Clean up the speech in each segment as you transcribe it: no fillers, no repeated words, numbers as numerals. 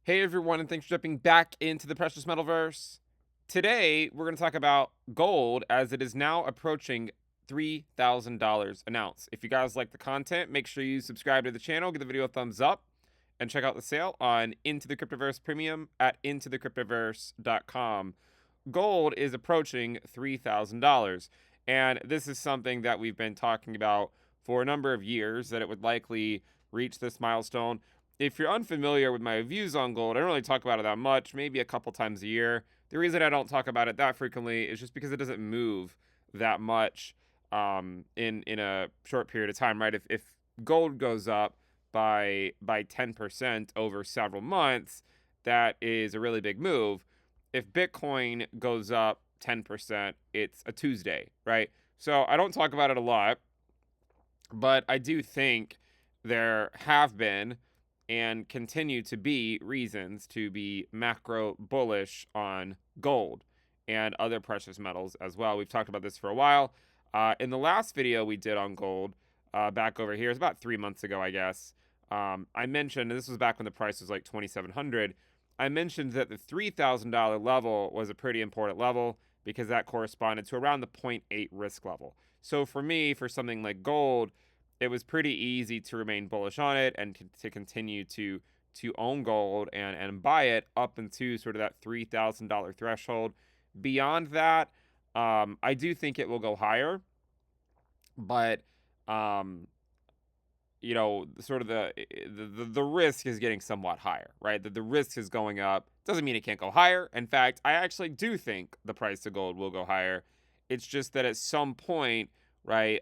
Hey everyone, and thanks for jumping back into the precious metalverse. Today, we're going to talk about gold as it is now approaching $3,000 an ounce. If you guys like the content, make sure you subscribe to the channel, give the video a thumbs up, and check out the sale on Into the Cryptoverse Premium at intothecryptoverse.com. Gold is approaching $3,000, and this is something that we've been talking about for a number of years, that it would likely reach this milestone. If you're unfamiliar with my views on gold, I don't really talk about it that much, maybe a couple times a year. The reason I don't talk about it that frequently is just because it doesn't move that much in a short period of time, right? If gold goes up by 10% over several months, that is a really big move. If Bitcoin goes up 10%, it's a Tuesday, right? So I don't talk about it a lot, but I do think there have been and continue to be reasons to be macro bullish on gold and other precious metals as well. We've talked about this for a while. In the last video we did on gold, back over here, it's about 3 months ago, I guess. I mentioned, and this was back when the price was like 2,700. I mentioned that the $3,000 level was a pretty important level because that corresponded to around the zero point 0.8 risk level. So for me, for something like gold, it was pretty easy to remain bullish on it and to continue to own gold and buy it up into sort of that $3,000 threshold. Beyond that, I do think it will go higher, but um, sort of the risk is getting somewhat higher, right? The risk is going up. Doesn't mean it can't go higher. In fact, I actually do think the price of gold will go higher. It's just that at some point, right,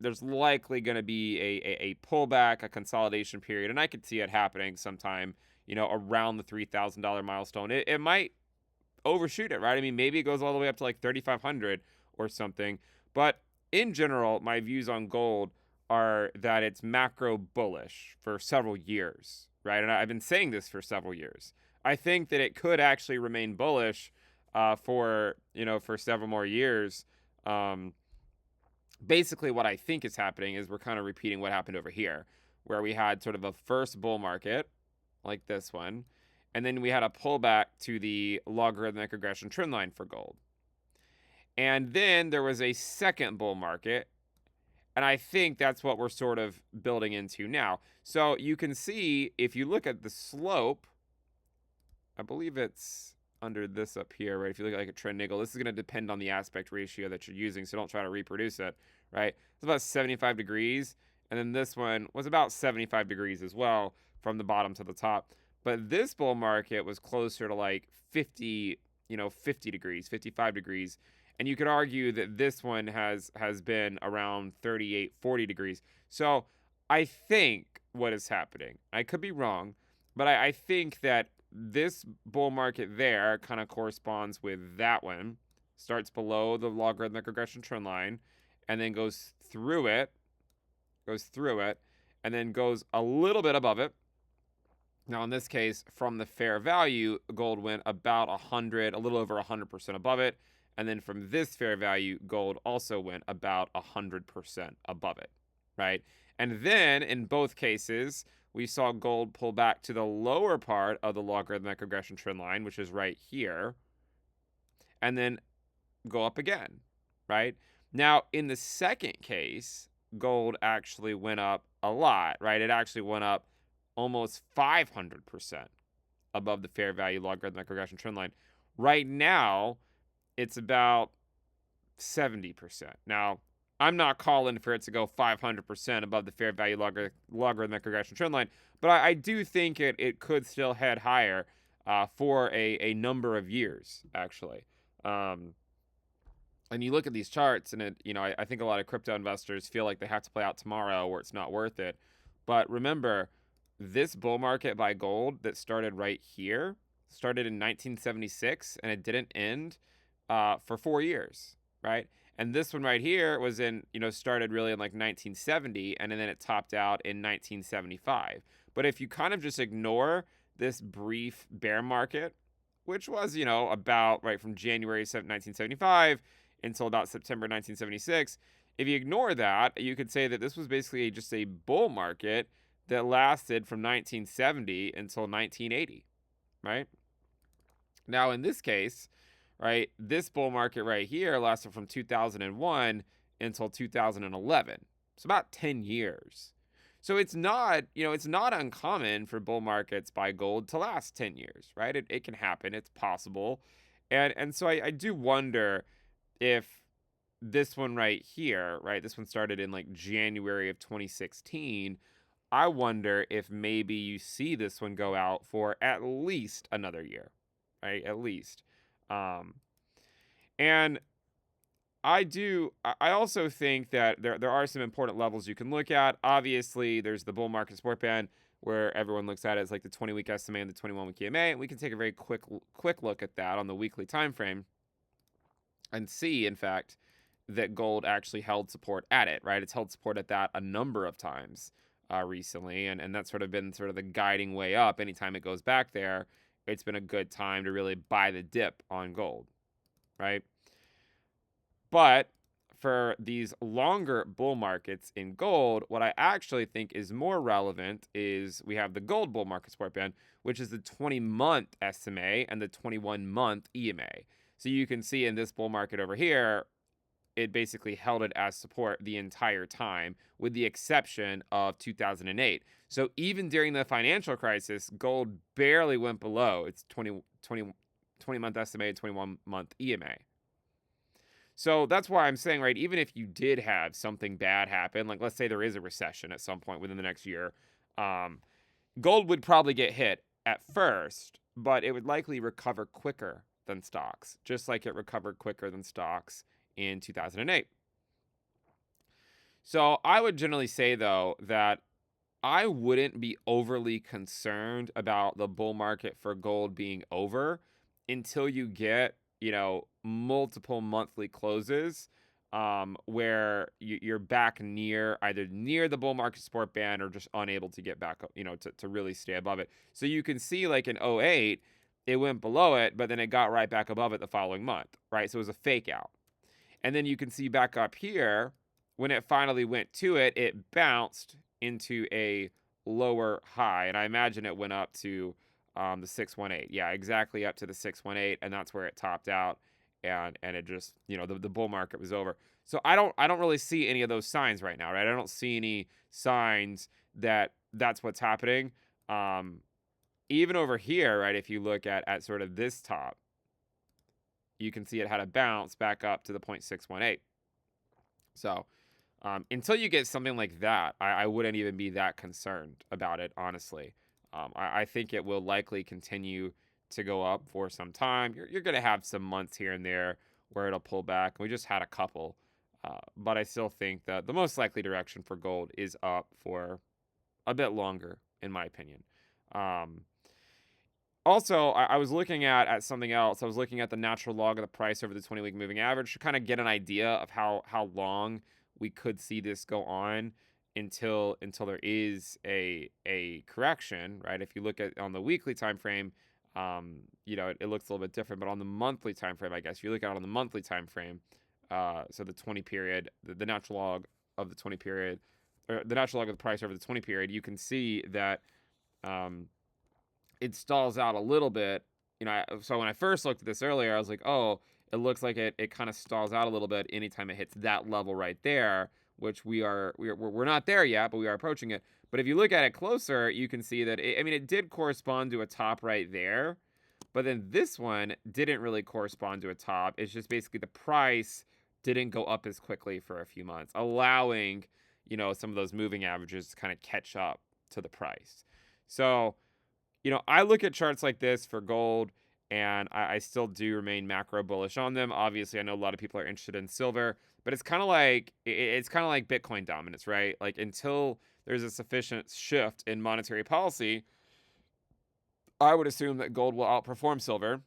there's likely going to be a pullback, a consolidation period, and I could see it happening sometime, around the $3,000 milestone. It might overshoot it, right? I mean, maybe it goes all the way up to like 3,500 or something. But in general, my views on gold are that it's macro bullish for several years, right? And I've been saying this for several years. I think that it could actually remain bullish for several more years. Um, Basically what I think is happening is we're kind of repeating what happened over here, where we had sort of a first bull market like this one, and then we had a pullback to the logarithmic regression trend line for gold. And then there was a second bull market, and I think that's what we're sort of building into now. So you can see, if you look at the slope, I believe it's under this up here, right? If you look at like a trend niggle, this is going to depend on the aspect ratio that you're using, so don't try to reproduce it, right? It's about 75 degrees, and then this one was about 75 degrees as well from the bottom to the top. But this bull market was closer to like 50, 50 degrees, 55 degrees. And you could argue that this one has been around 38, 40 degrees. So I think what is happening, I could be wrong, but I think that this bull market there kind of corresponds with that one. Starts below the logarithmic regression trend line and then goes through it, and then goes a little bit above it. Now, in this case, from the fair value, gold went about 100, a little over 100% above it. And then from this fair value, gold also went about 100% above it, right? And then in both cases, we saw gold pull back to the lower part of the logarithmic regression trend line, which is right here, and then go up again, right? Now, in the second case, gold actually went up a lot, right? It actually went up almost 500% above the fair value logarithmic regression trend line. Right now, it's about 70%. Now, I'm not calling for it to go 500% above the fair value logarithmic regression trend line, but I do think it could still head higher for a number of years, actually. And you look at these charts, and I think a lot of crypto investors feel like they have to play out tomorrow or it's not worth it. But remember, this bull market by gold that started right here started in 1976, and it didn't end for 4 years, right? And this one right here was started really in like 1970, and then it topped out in 1975. But if you kind of just ignore this brief bear market, which was, about right from January 1975 until about September 1976, if you ignore that, you could say that this was basically just a bull market that lasted from 1970 until 1980. right? Now, in this case, right, this bull market right here lasted from 2001 until 2011. It's about 10 years. So it's not, it's not uncommon for bull markets by gold to last 10 years, right? It can happen. It's possible. And so I do wonder if this one right here, right? This one started in like January of 2016. I wonder if maybe you see this one go out for at least another year, right? At least. Um, and I also think that there are some important levels you can look at. Obviously, there's the bull market support band where everyone looks at it as like the 20-week SMA and the 21-week EMA, and we can take a very quick look at that on the weekly time frame and see, in fact, that gold actually held support at it, right? It's held support at that a number of times recently, and that's sort of been sort of the guiding way up. Anytime it goes back there, it's been a good time to really buy the dip on gold, right? But for these longer bull markets in gold, what I actually think is more relevant is we have the gold bull market support band, which is the 20-month SMA and the 21-month EMA. So you can see in this bull market over here, it basically held it as support the entire time, with the exception of 2008. So even during the financial crisis, gold barely went below its 20-month SMA, 21-month EMA. So that's why I'm saying, right, even if you did have something bad happen, like let's say there is a recession at some point within the next year, gold would probably get hit at first, but it would likely recover quicker than stocks, just like it recovered quicker than stocks in 2008. So I would generally say, though, that I wouldn't be overly concerned about the bull market for gold being over until you get, multiple monthly closes where you're back either near the bull market support band or just unable to get back up, to really stay above it. So you can see like in '08, it went below it, but then it got right back above it the following month, right? So it was a fake out. And then you can see back up here, when it finally went to it, it bounced into a lower high. And I imagine it went up to the 618. Yeah, exactly up to the 618. And that's where it topped out. And it just, the bull market was over. So I don't really see any of those signs right now, right? I don't see any signs that that's what's happening. Even over here, right, if you look at sort of this top, you can see it had a bounce back up to the 0.618. So until you get something like that, I wouldn't even be that concerned about it, honestly. I think it will likely continue to go up for some time. You're going to have some months here and there where it'll pull back. We just had a couple. But I still think that the most likely direction for gold is up for a bit longer, in my opinion. Also, I was looking at something else. I was looking at the natural log of the price over the 20-week moving average to kind of get an idea of how long we could see this go on until there is a correction, right? If you look at on the weekly time frame, it looks a little bit different, but on the monthly time frame, I guess if you look at it on the monthly time frame, so the 20 period, the natural log of the 20 period, or the natural log of the price over the 20 period, you can see that it stalls out a little bit. So when I first looked at this earlier, I was like, oh, it looks like it kind of stalls out a little bit anytime it hits that level right there, which we're not there yet, but we are approaching it. But if you look at it closer, you can see that it did correspond to a top right there, but then this one didn't really correspond to a top. It's just basically the price didn't go up as quickly for a few months, allowing some of those moving averages to kind of catch up to the price. So I look at charts like this for gold, and I still do remain macro bullish on them. Obviously, I know a lot of people are interested in silver, but it's kind of like Bitcoin dominance, right? Like until there's a sufficient shift in monetary policy, I would assume that gold will outperform silver,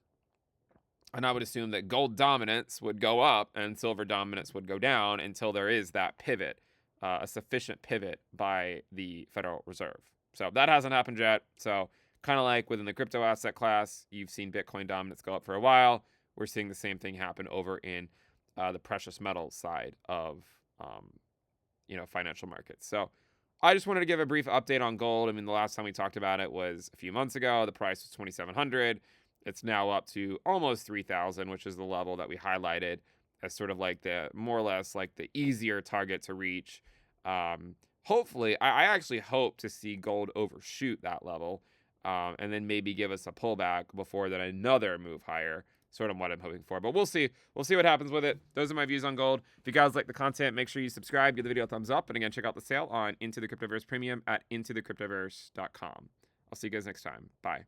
and I would assume that gold dominance would go up and silver dominance would go down until there is that pivot, a sufficient pivot by the Federal Reserve. So that hasn't happened yet. So kind of like within the crypto asset class, you've seen Bitcoin dominance go up for a while. We're seeing the same thing happen over in the precious metals side of, financial markets. So I just wanted to give a brief update on gold. I mean, the last time we talked about it was a few months ago. The price was 2,700. It's now up to almost 3,000, which is the level that we highlighted as sort of like the more or less like the easier target to reach. Hopefully, I actually hope to see gold overshoot that level, and then maybe give us a pullback before then another move higher. Sort of what I'm hoping for, but we'll see. We'll see what happens with it. Those are my views on gold. If you guys like the content, make sure you subscribe, give the video a thumbs up, and again, check out the sale on Into the Cryptoverse Premium at intothecryptoverse.com. I'll see you guys next time. Bye.